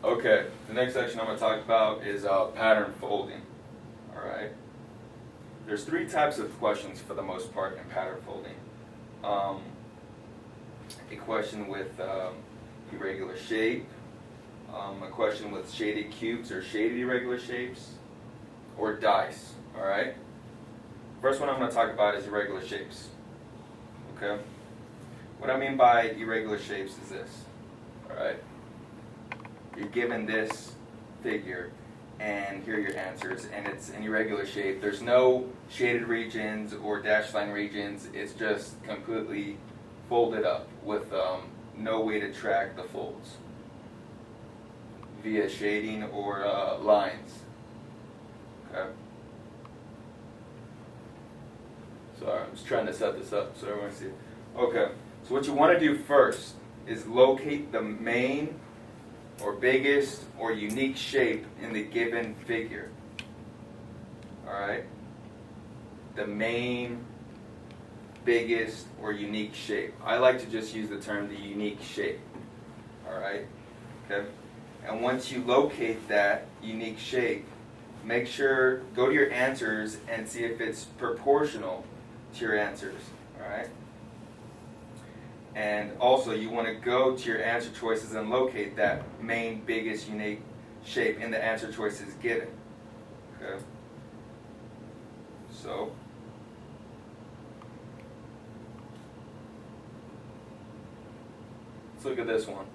Okay, the next section I'm going to talk about is pattern folding. Alright. There's three types of questions for the most part in pattern folding. A question with irregular shape, a question with shaded cubes or shaded irregular shapes, or dice. Alright? First one I'm going to talk about is irregular shapes. Okay? What I mean by irregular shapes is this. Alright? You're given this figure, and here are your answers, and it's an irregular shape. There's no shaded regions or dashed line regions. It's just completely folded up with no way to track the folds via shading or lines. Okay. Sorry, I'm just trying to set this up so everyone sees. Okay. So what you want to do first is locate the main or biggest or unique shape in the given figure. Alright? The main, biggest, or unique shape. I like to just use the term the unique shape. Alright? Okay? And once you locate that unique shape, make sure, go to your answers and see if it's proportional to your answers. Alright? And also, you want to go to your answer choices and locate that main, biggest, unique shape in the answer choices given. Okay? So, let's look at this one.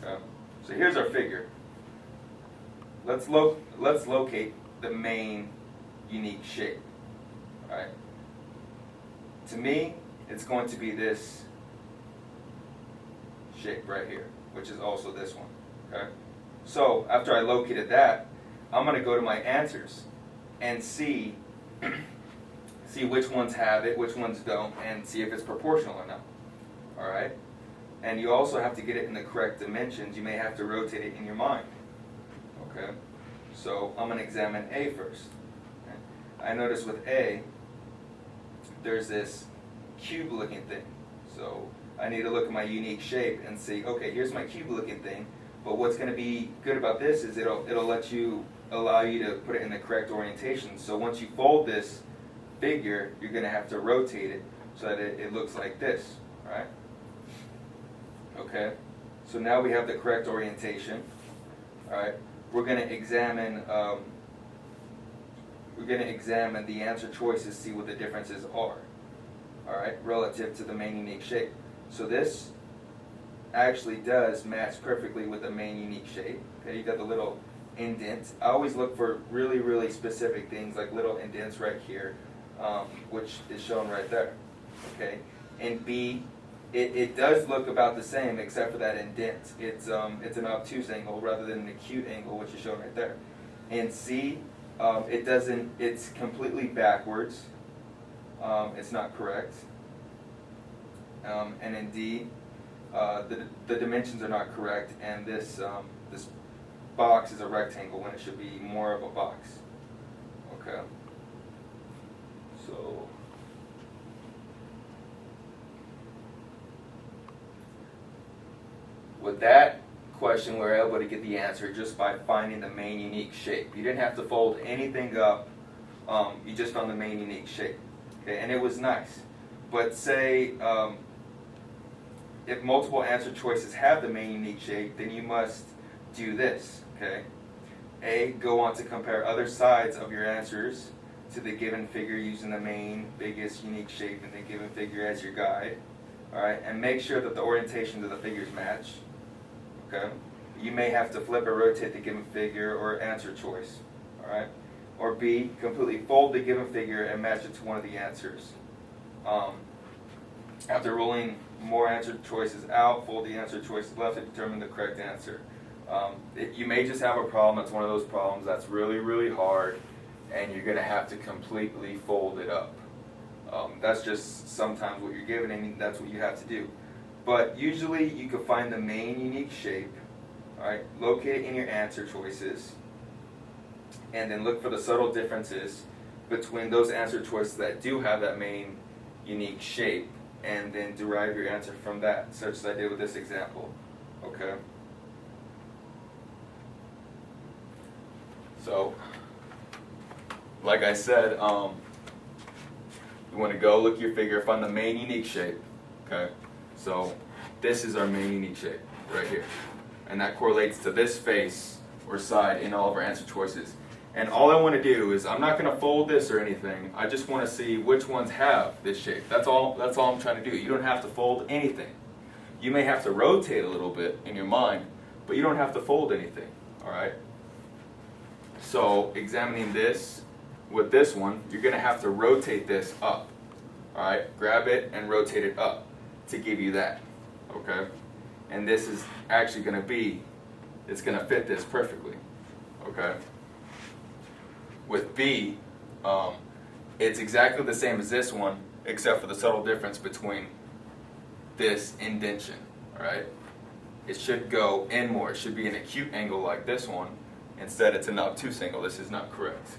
Okay? So here's our figure. Let's locate the main, unique shape. All right? To me, it's going to be this shape right here, which is also this one. Okay? So after I located that, I'm going to go to my answers and see which ones have it, which ones don't, and see if it's proportional or not. All right? And you also have to get it in the correct dimensions. You may have to rotate it in your mind. Okay? So I'm going to examine A first. Okay? I notice with A, there's this cube-looking thing. So I need to look at my unique shape and see, okay, here's my cube-looking thing, but what's going to be good about this is it'll allow you to put it in the correct orientation. So once you fold this figure, you're going to have to rotate it so that it looks like this, right? Okay, so now we have the correct orientation. All right, we're going to examine the answer choices, see what the differences are. All right, relative to the main unique shape. So this actually does match perfectly with the main unique shape. Okay, you got the little indent. I always look for really, really specific things like little indents right here, which is shown right there. Okay, and B, it does look about the same except for that indent. It's an obtuse angle rather than an acute angle, which is shown right there. And C, it doesn't. It's completely backwards. It's not correct. And in D, the dimensions are not correct, and this box is a rectangle when it should be more of a box. Okay. So with that question, we were able to get the answer just by finding the main unique shape. You didn't have to fold anything up. You just found the main unique shape. Okay, and it was nice. But say if multiple answer choices have the main unique shape, then you must do this. Okay. A, go on to compare other sides of your answers to the given figure using the main, biggest, unique shape in the given figure as your guide. All right, and make sure that the orientations of the figures match. Okay. You may have to flip or rotate the given figure or answer choice. All right. Or B, completely fold the given figure and match it to one of the answers. After ruling more answer choices out, fold the answer choices left to determine the correct answer. You may just have a problem. It's one of those problems that's really, really hard, and you're going to have to completely fold it up. That's just sometimes what you're given, and that's what you have to do. But usually you can find the main unique shape, all right, locate it in your answer choices, and then look for the subtle differences between those answer choices that do have that main unique shape, and then derive your answer from that, such as I did with this example. Okay. So, like I said, you want to go look at your figure, find the main unique shape. Okay, so this is our main unique shape right here, and that correlates to this face or side in all of our answer choices. And all I want to do is, I'm not going to fold this or anything. I just want to see which ones have this shape. That's all I'm trying to do. You don't have to fold anything. You may have to rotate a little bit in your mind, but you don't have to fold anything. All right. So examining this with this one, you're going to have to rotate this up. All right. Grab it and rotate it up to give you that. Okay. And this is actually going to be, it's going to fit this perfectly. Okay. With B, it's exactly the same as this one, except for the subtle difference between this indentation, all right? It should go in more. It should be an acute angle like this one. Instead, it's an obtuse angle. This is not correct,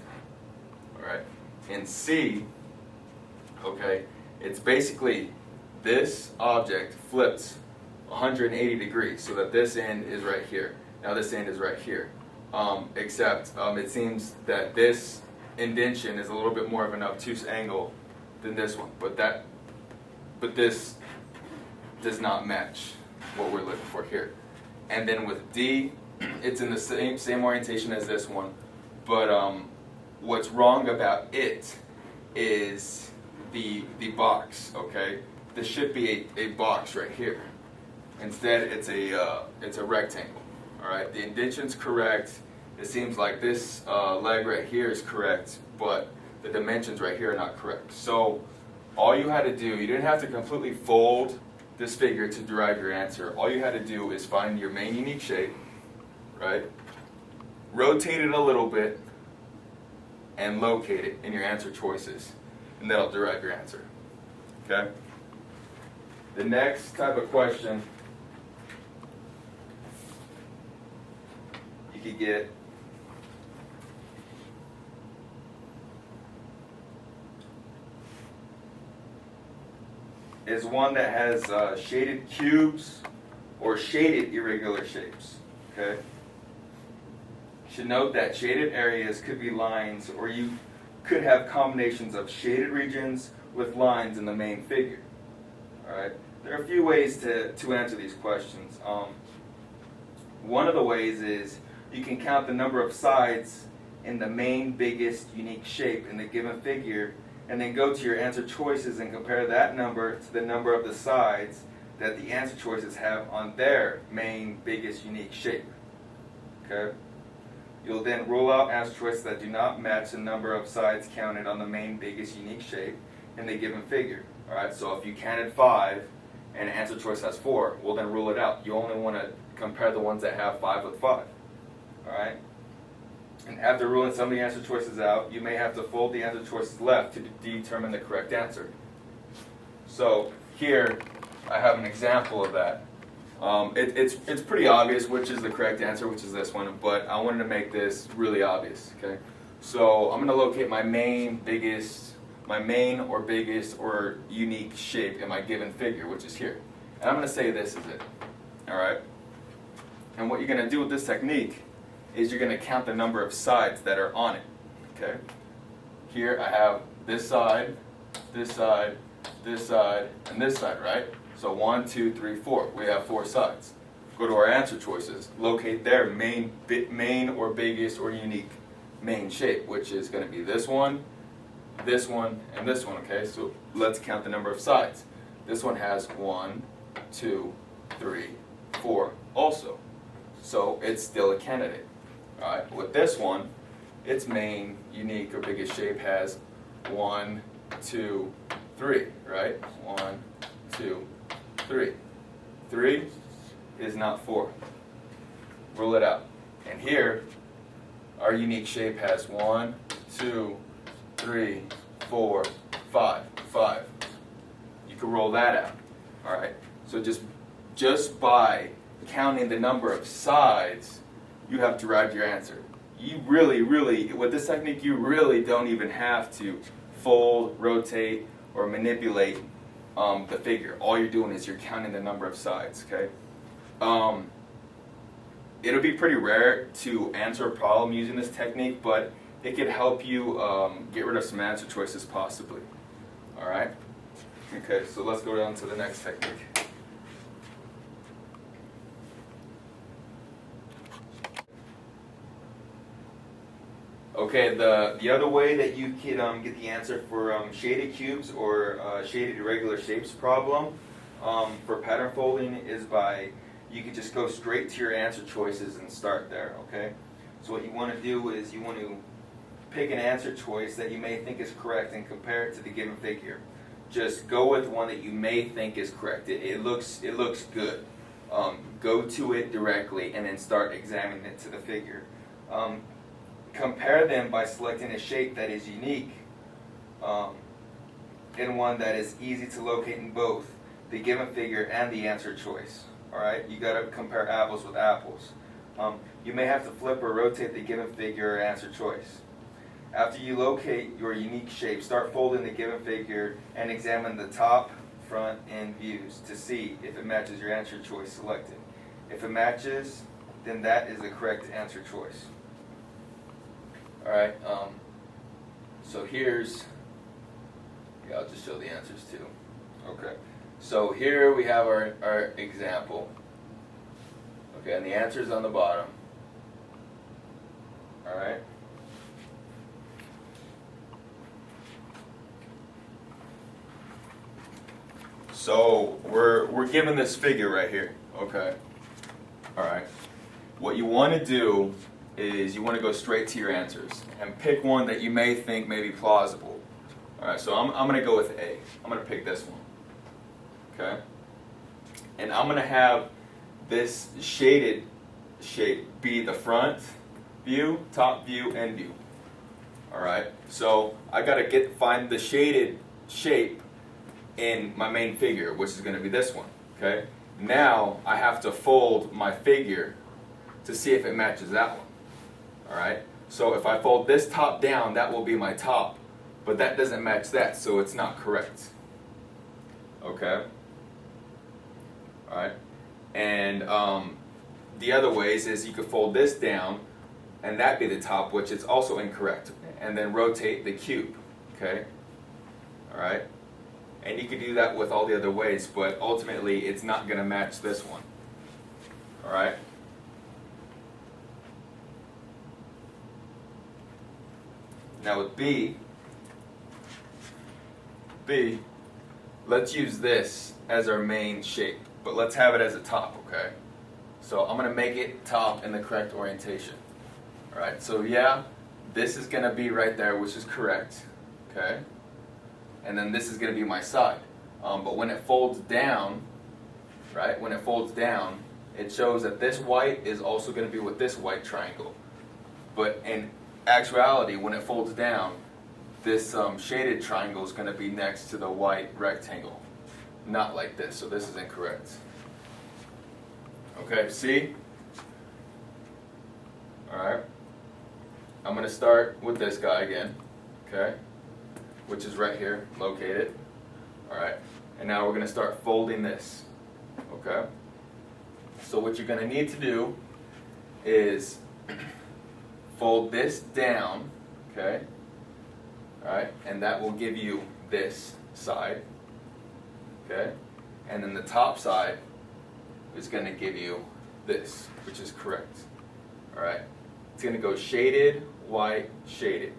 all right? In C, okay, it's basically this object flips 180 degrees so that this end is right here. Now this end is right here. Except it seems that this indentation is a little bit more of an obtuse angle than this one, but this does not match what we're looking for here. And then with D, it's in the same orientation as this one, but what's wrong about it is the box. Okay, this should be a box right here. Instead, it's a rectangle. All right, the indention's correct. It seems like this leg right here is correct, but the dimensions right here are not correct. So all you had to do, you didn't have to completely fold this figure to derive your answer. All you had to do is find your main unique shape, right? Rotate it a little bit and locate it in your answer choices, and that'll derive your answer. Okay? The next type of question you could get is one that has shaded cubes or shaded irregular shapes. Okay. You should note that shaded areas could be lines, or you could have combinations of shaded regions with lines in the main figure. All right. There are a few ways to answer these questions. One of the ways is you can count the number of sides in the main biggest unique shape in the given figure, and then go to your answer choices and compare that number to the number of the sides that the answer choices have on their main biggest unique shape. Okay? You'll then rule out answer choices that do not match the number of sides counted on the main biggest unique shape in the given figure. All right? So if you counted 5 and answer choice has 4, well then rule it out. You only want to compare the ones that have 5 with 5. All right? And after ruling some of the answer choices out, you may have to fold the answer choices left to determine the correct answer. So here, I have an example of that. It's pretty obvious which is the correct answer, which is this one, but I wanted to make this really obvious. Okay, so I'm going to locate my main or biggest or unique shape in my given figure, which is here, and I'm going to say this is it. All right, and what you're going to do with this technique is you're going to count the number of sides that are on it. Okay, here I have this side, this side, this side, and this side, right? So 1, 2, 3, 4. We have 4 sides. Go to our answer choices. Locate their main or biggest or unique main shape, which is going to be this one, and this one. Okay, so let's count the number of sides. This one has 1, 2, 3, 4 also. So it's still a candidate. All right. With this one, its main, unique, or biggest shape has 1, 2, 3. Right? 1, 2, 3. 3 is not 4. Rule it out. And here, our unique shape has 1, 2, 3, 4, 5. 5. You can roll that out. All right. So just by counting the number of sides, you have derived your answer. You really, with this technique, you really don't even have to fold, rotate, or manipulate the figure. All you're doing is you're counting the number of sides. Okay. it'll be pretty rare to answer a problem using this technique, but it could help you get rid of some answer choices possibly. All right? Okay, so let's go down to the next technique. Okay, the other way that you can get the answer for shaded cubes or shaded irregular shapes problem for pattern folding is by, you could just go straight to your answer choices and start there, okay? So what you want to do is you want to pick an answer choice that you may think is correct and compare it to the given figure. Just go with one that you may think is correct. It looks good. Go to it directly and then start examining it to the figure. Compare them by selecting a shape that is unique and one that is easy to locate in both the given figure and the answer choice. All right, you got to compare apples with apples. You may have to flip or rotate the given figure or answer choice. After you locate your unique shape, start folding the given figure and examine the top, front, and views to see if it matches your answer choice selected. If it matches, then that is the correct answer choice. Alright, so here's, I'll just show the answers too. Okay, so here we have our example. Okay, and the answer is on the bottom. Alright. So we're given this figure right here. Okay. Alright. What you want to do is you want to go straight to your answers and pick one that you may think may be plausible. Alright, so I'm going to go with A. I'm going to pick this one. Okay? And I'm going to have this shaded shape be the front view, top view, and view. Alright, so I got to find the shaded shape in my main figure, which is going to be this one. Okay? Now I have to fold my figure to see if it matches that one. Alright, so if I fold this top down, that will be my top, but that doesn't match that, so it's not correct. Okay? Alright, and the other ways is you could fold this down, and that be the top, which is also incorrect, and then rotate the cube. Okay? Alright, and you could do that with all the other ways, but ultimately it's not going to match this one. Alright? Now with B, let's use this as our main shape, but let's have it as a top, okay? So I'm going to make it top in the correct orientation. Alright, so yeah, this is going to be right there, which is correct, okay? And then this is going to be my side. But when it folds down, right, when it folds down, it shows that this white is also going to be with this white triangle. But in actuality, when it folds down, this shaded triangle is going to be next to the white rectangle, not like this, so this is incorrect. Okay, see? Alright, I'm going to start with this guy again, okay, which is right here, located. Alright, and now we're going to start folding this, okay? So what you're going to need to do is fold this down, okay? Alright, and that will give you this side, okay? And then the top side is going to give you this, which is correct. Alright, it's going to go shaded, white, shaded.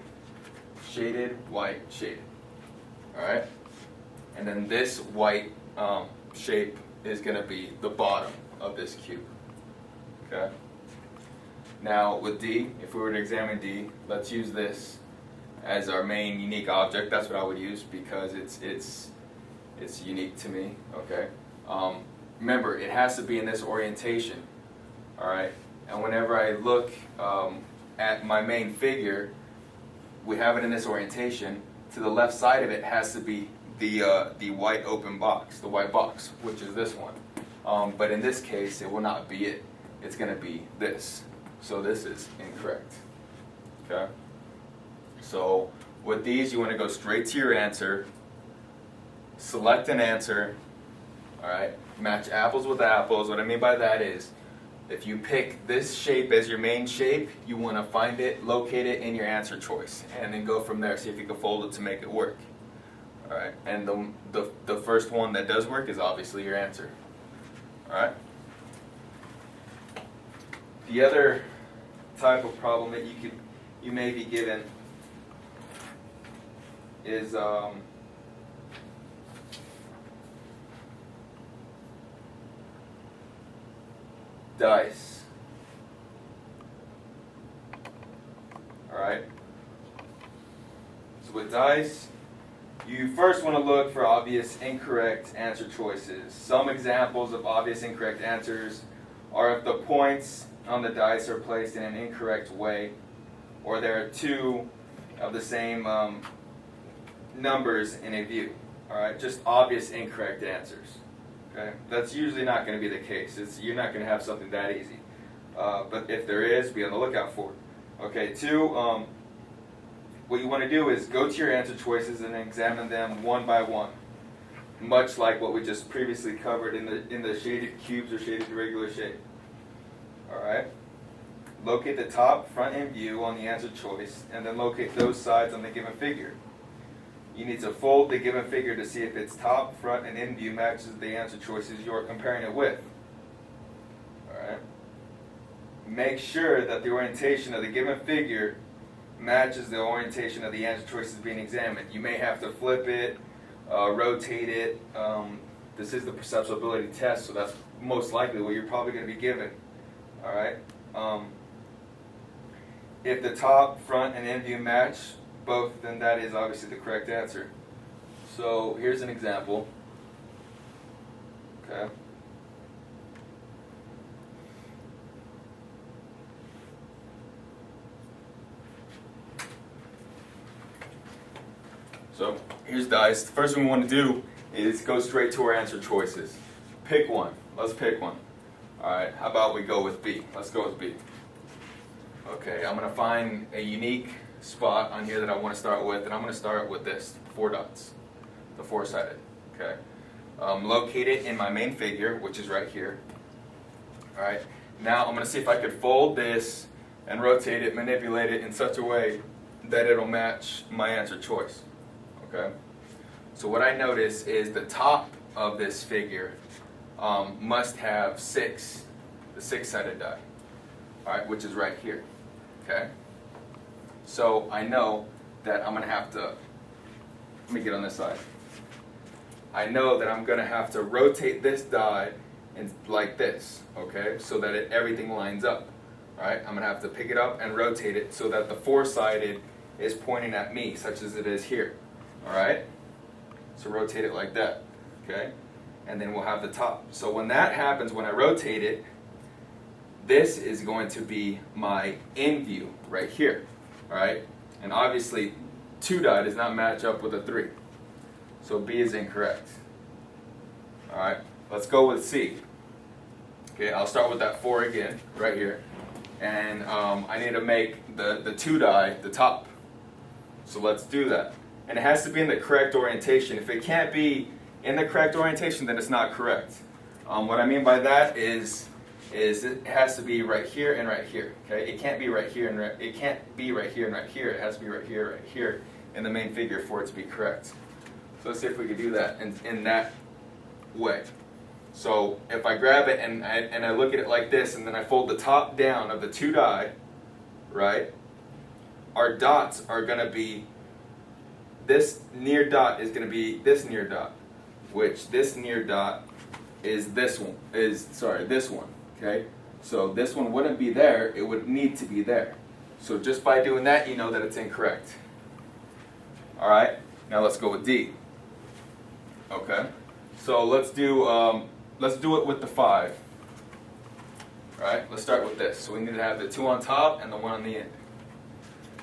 Shaded, white, shaded. Alright? And then this white shape is going to be the bottom of this cube. Okay? Now with D, if we were to examine D, let's use this as our main unique object. That's what I would use because it's unique to me. Okay? Remember, it has to be in this orientation. Alright? And whenever I look at my main figure, we have it in this orientation. To the left side of it has to be the white open box, the white box, which is this one. But in this case, it will not be it. It's going to be this. So this is incorrect. Okay? So with these, you want to go straight to your answer, select an answer, all right? Match apples with apples. What I mean by that is If you pick this shape as your main shape, you want to find it, locate it in your answer choice, and then go from there. See if you can fold it to make it work. All right, and the first one that does work is obviously your answer. All right. The other type of problem that you may be given is dice. All right. So with dice, you first want to look for obvious incorrect answer choices. Some examples of obvious incorrect answers are if the points on the dice are placed in an incorrect way, or there are two of the same numbers in a view. All right, just obvious incorrect answers. Okay, that's usually not going to be the case. You're not going to have something that easy. But if there is, be on the lookout for it. Okay, two, what you want to do is go to your answer choices and examine them one by one, much like what we just previously covered in the shaded cubes or shaded irregular shape. All right. Locate the top, front, and view on the answer choice, and then locate those sides on the given figure. You need to fold the given figure to see if its top, front, and in view matches the answer choices you are comparing it with. Alright. Make sure that the orientation of the given figure matches the orientation of the answer choices being examined. You may have to flip it, rotate it. This is the perceptual ability test, so that's most likely what you're probably going to be given. Alright. If the top, front, and in view match both, then that is obviously the correct answer. So here's an example. Okay. So here's dice. The first thing we want to do is go straight to our answer choices. Pick one. Let's pick one. Alright, how about we go with B? Let's go with B. Okay, I'm going to find a unique spot on here that I want to start with, and I'm going to start with this, 4 dots, the 4-sided. Okay, locate it in my main figure, which is right here. All right, now I'm going to see if I could fold this and rotate it, manipulate it in such a way that it'll match my answer choice. Okay, so what I notice is the top of this figure must have the 6-sided die. All right, which is right here. Okay. So I know that I'm going to have to, let me get on this side. I know that I'm going to have to rotate this die like this, okay, so that everything lines up. All right, I'm going to have to pick it up and rotate it so that the 4-sided is pointing at me, such as it is here. All right, so rotate it like that, okay, and then we'll have the top. So when that happens, when I rotate it, this is going to be my in view right here. Alright, and obviously 2 die does not match up with a 3. So B is incorrect. Alright, let's go with C. Okay, I'll start with that 4 again, right here. And I need to make the 2 die the top. So let's do that. And it has to be in the correct orientation. If it can't be in the correct orientation, then it's not correct. What I mean by that is it has to be right here and right here. Okay, it can't be right here and it can't be right here and right here. It has to be right here in the main figure for it to be correct. So let's see if we can do that in that way. So if I grab it and I look at it like this, and then I fold the top down of the 2 die, right? Our dots are going to be, this near dot is going to be this near dot, which this near dot is this one. This one. Okay, so this one wouldn't be there, it would need to be there. So just by doing that, you know that it's incorrect. Alright, now let's go with D. Okay, so let's do it with the 5. Alright, let's start with this. So we need to have the 2 on top and the 1 on the end.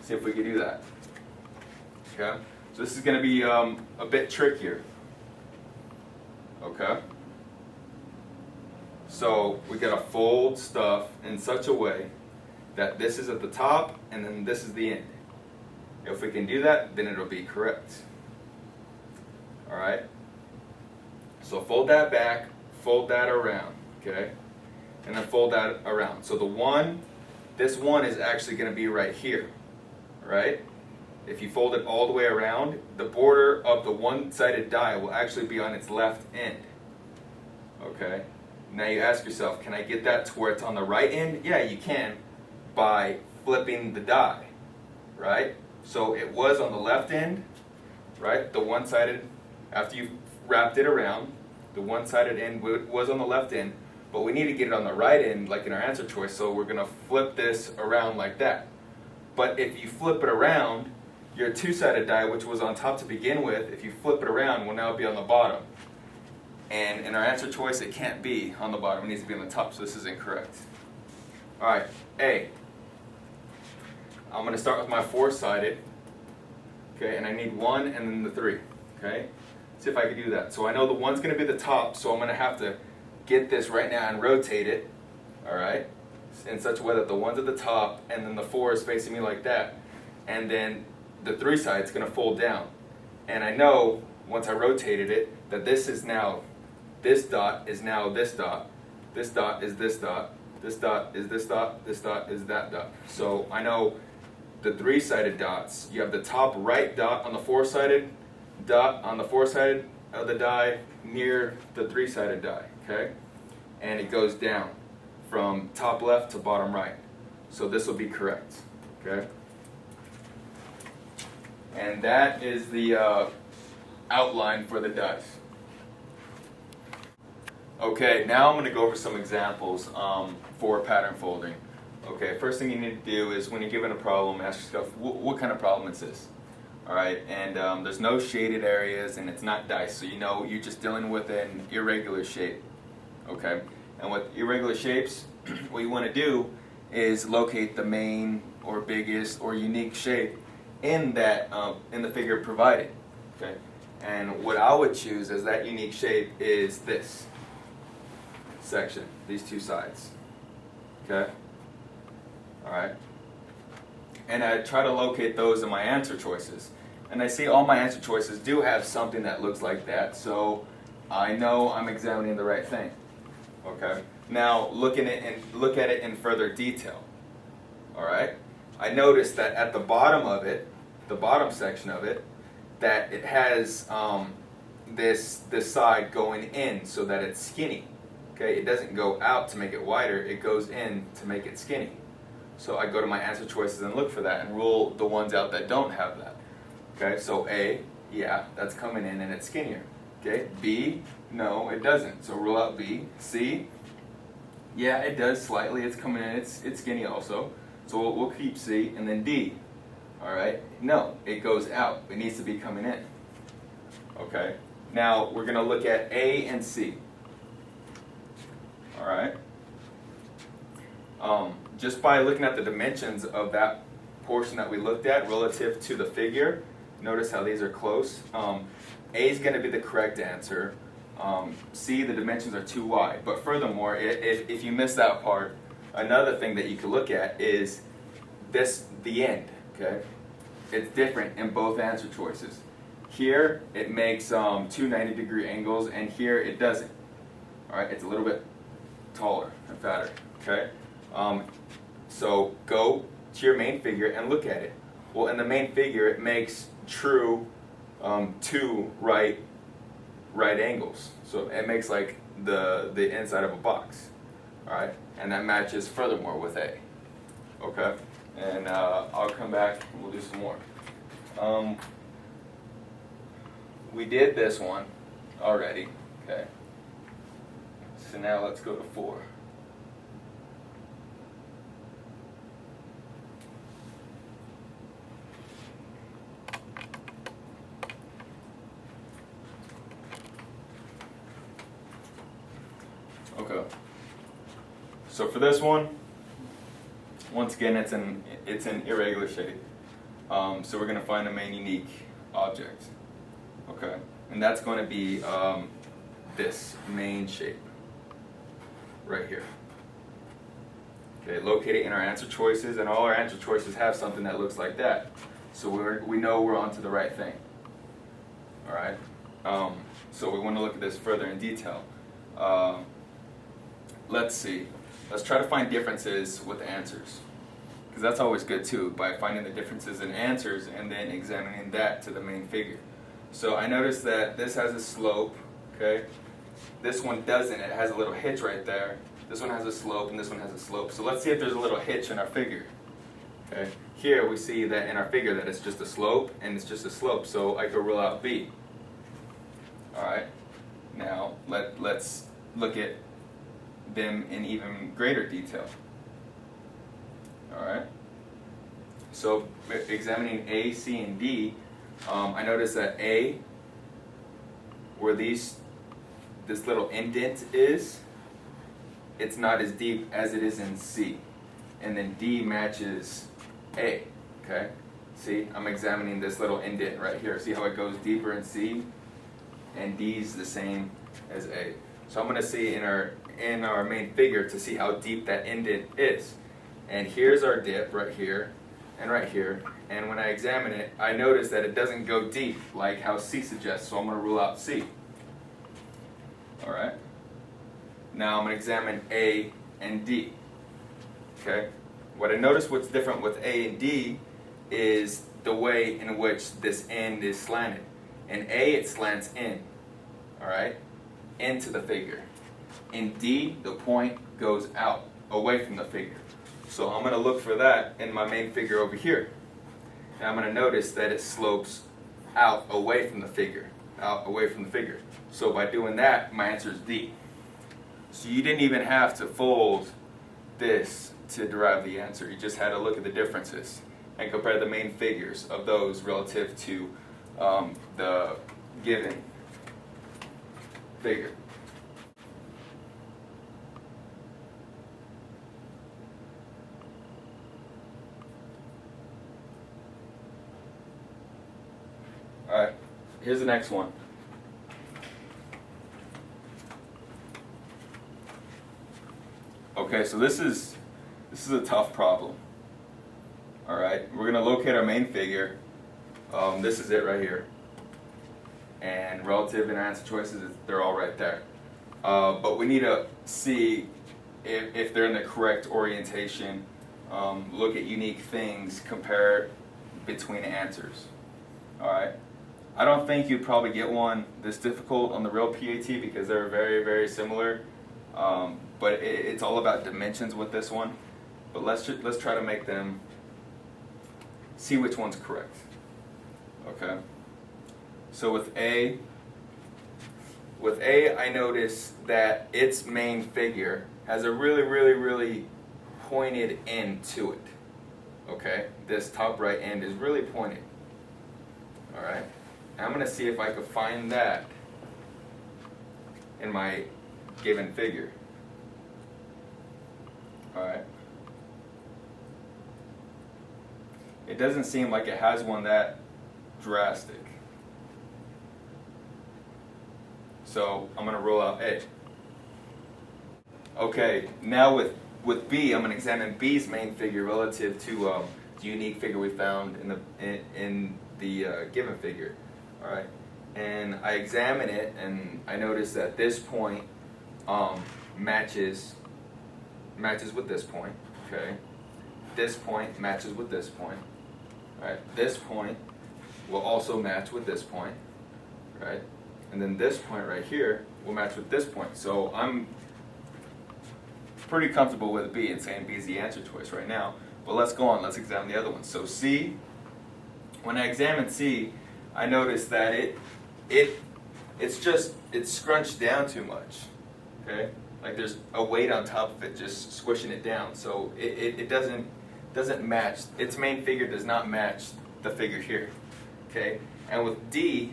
See if we can do that. Okay, so this is going to be a bit trickier. Okay. So we gotta fold stuff in such a way that this is at the top and then this is the end. If we can do that, then it'll be correct. Alright? So fold that back, fold that around, okay? and then fold that around. So this one is actually going to be right here, right? If you fold it all the way around, the border of the one-sided die will actually be on its left end. Okay? Now you ask yourself, can I get that to where it's on the right end? Yeah, you can by flipping the die, right? So it was on the left end, right? The one-sided, after you wrapped it around, the one-sided end was on the left end, but we need to get it on the right end, like in our answer choice, so we're going to flip this around like that. But if you flip it around, your two-sided die, which was on top to begin with, if you flip it around, will now be on the bottom. And in our answer choice, it can't be on the bottom, it needs to be on the top, so this is incorrect. Alright, A. I'm going to start with my four-sided, okay, and I need 1 and then the 3, okay? See if I can do that. So I know the 1's going to be the top, so I'm going to have to get this right now and rotate it, alright, in such a way that the 1's at the top and then the 4 is facing me like that. And then the 3 side's going to fold down. And I know, once I rotated it, that this is now, this dot is now this dot, this dot is this dot, this dot is this dot, this dot is that dot. So I know the 3-sided dots, you have the top right dot on the 4-sided dot on the 4-sided of the die near the 3-sided die, okay? And it goes down from top left to bottom right. So this will be correct, okay? And that is the outline for the dice. Okay, now I'm going to go over some examples for pattern folding. Okay, first thing you need to do is when you're given a problem, ask yourself, what kind of problem is this? Alright, and there's no shaded areas and it's not dice, so you know you're just dealing with an irregular shape. Okay, and with irregular shapes, what you want to do is locate the main or biggest or unique shape in that in the figure provided. Okay, and what I would choose as that unique shape is this section, these two sides. Okay, all right, and I try to locate those in my answer choices, and I see all my answer choices do have something that looks like that, so I know I'm examining the right thing. Okay, now look at it in further detail. All right, I noticed that at the bottom of it, the bottom section of it, that it has this side going in so that it's skinny. Okay, it doesn't go out to make it wider, it goes in to make it skinny. So I go to my answer choices and look for that and rule the ones out that don't have that. Okay, so A, yeah, that's coming in and it's skinnier. Okay, B, no, it doesn't. So rule out B. C, yeah, it does slightly, it's coming in, it's skinny also. So we'll keep C, and then D. Alright, no, it goes out. It needs to be coming in. Okay, now we're going to look at A and C. Alright, just by looking at the dimensions of that portion that we looked at relative to the figure, notice how these are close. A is going to be the correct answer. C, the dimensions are too wide. But furthermore, if you miss that part, another thing that you could look at is the end. Okay, it's different in both answer choices. Here it makes two 90-degree angles, and here it doesn't. All right, it's a little bit taller and fatter. Okay, so go to your main figure and look at it. Well, in the main figure, it makes true two right angles. So it makes like the inside of a box. All right, and that matches furthermore with A. Okay. And I'll come back and we'll do some more. We did this one already, okay? So now let's go to 4. Okay. So for this one, once again, it's an irregular shape. So we're going to find a main unique object. Okay, and that's going to be this main shape right here. Okay, locate it in our answer choices, and all our answer choices have something that looks like that. So we know we're onto the right thing. All right. So we want to look at this further in detail. Let's see. let's try to find differences with answers, because that's always good too, by finding the differences in answers and then examining that to the main figure. So I noticed that this has a slope, okay? This one doesn't, it has a little hitch right there. This one has a slope and this one has a slope. So let's see if there's a little hitch in our figure. Okay. Here we see that in our figure that it's just a slope and it's just a slope, so I could rule out B. Alright, now let's look at them in even greater detail. Alright, so examining A, C, and D, I noticed that A, where this little indent is, it's not as deep as it is in C. And then D matches A, okay? See, I'm examining this little indent right here. See how it goes deeper in C? And D's the same as A. So I'm gonna see in our main figure to see how deep that indent is. And here's our dip right here and right here. And when I examine it, I notice that it doesn't go deep like how C suggests, so I'm gonna rule out C. Alright? Now I'm going to examine A and D. Okay? What I notice what's different with A and D is the way in which this end is slanted. In A it slants in. Alright? Into the figure. In D the point goes out, away from the figure. So I'm going to look for that in my main figure over here. And I'm going to notice that it slopes out, away from the figure. Out, away from the figure. So by doing that, my answer is D. So you didn't even have to fold this to derive the answer. You just had to look at the differences and compare the main figures of those relative to the given figure. Alright, here's the next one. Okay, so this is a tough problem. Alright, we're going to locate our main figure. This is it right here. And relative and answer choices, they're all right there. But we need to see if they're in the correct orientation. Look at unique things, compare between answers. Alright, I don't think you'd probably get one this difficult on the real PAT because they're very, very similar. But it's all about dimensions with this one. But let's try to make them see which one's correct. Okay. So with A, I notice that its main figure has a really, really, really pointed end to it. Okay. This top right end is really pointed. All right. I'm going to see if I can find that in my given figure. Alright. It doesn't seem like it has one that drastic. So I'm going to rule out A. Okay, now with B, I'm going to examine B's main figure relative to the unique figure we found in the given figure. Alright. And I examine it and I notice that this point matches with this point, okay? This point matches with this point, right? This point will also match with this point, right? And then this point right here will match with this point. So I'm pretty comfortable with B and saying B is the answer choice right now. But let's go on, let's examine the other one. So C, when I examine C, I notice that it's scrunched down too much, okay? Like there's a weight on top of it just squishing it down. So it doesn't match. Its main figure does not match the figure here. Okay? And with D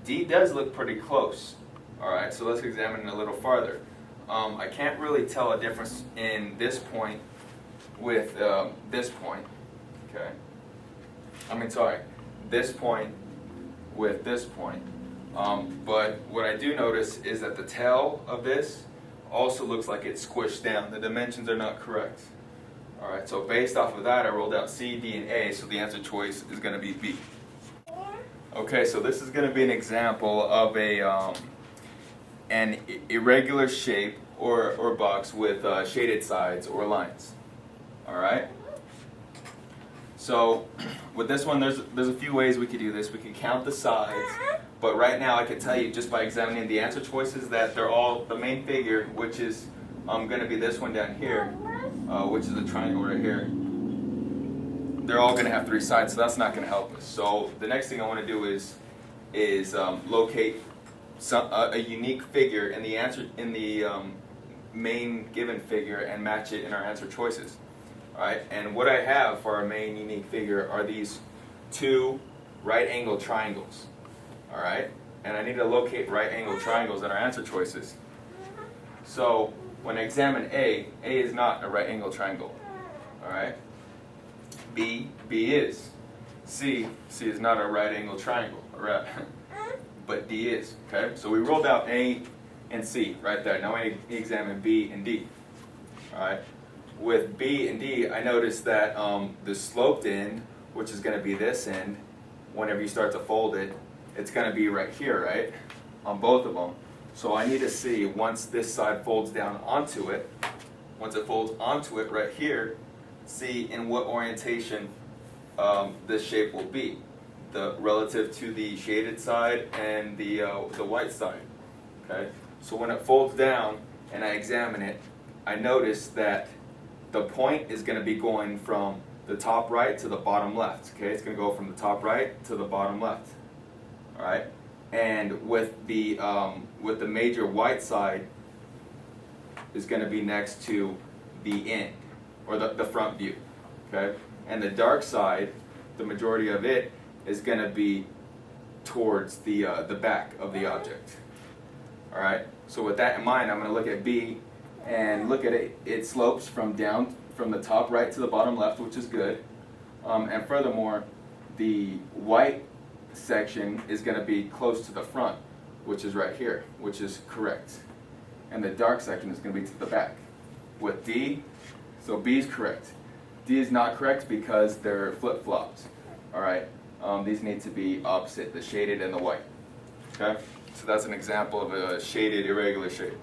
does look pretty close. Alright, so let's examine it a little farther. I can't really tell a difference in this point with this point. Okay? This point with this point. But what I do notice is that the tail of this also looks like it's squished down. The dimensions are not correct. Alright, so based off of that, I rolled out C, D, and A, so the answer choice is going to be B. Okay, so this is going to be an example of an irregular shape or box with shaded sides or lines. All right. So with this one, there's a few ways we could do this. We could count the sides, but right now I can tell you just by examining the answer choices that they're all the main figure, which is going to be this one down here, which is a triangle right here. They're all going to have 3 sides, so that's not going to help us. So the next thing I want to do is locate a unique figure in the answer in the main given figure and match it in our answer choices. All right, and what I have for our main unique figure are these 2 right-angled triangles. All right, and I need to locate right-angled triangles in our answer choices. So when I examine A is not a right-angled triangle. All right, B is. C is not a right-angled triangle. All right, but D is. Okay, so we rolled out A and C right there. Now I need to examine B and D. All right. With B and D, I noticed that the sloped end, which is going to be this end, whenever you start to fold it, it's going to be right here, right? On both of them. So I need to see, once this side folds down onto it, once it folds onto it right here, see in what orientation this shape will be, relative to the shaded side and the white side. Okay? So when it folds down and I examine it, I notice that the point is going to be going from the top right to the bottom left. Okay, it's going to go from the top right to the bottom left. All right, and with the major white side is going to be next to the end or the front view. Okay, and the dark side, the majority of it is going to be towards the back of the object. All right, so with that in mind, I'm going to look at B. And look at it, it slopes from the top right to the bottom left, which is good. And furthermore, the white section is going to be close to the front, which is right here, which is correct. And the dark section is going to be to the back. With D, so B is correct. D is not correct because they're flip-flops. All right, these need to be opposite, the shaded and the white. Okay, so that's an example of a shaded irregular shape.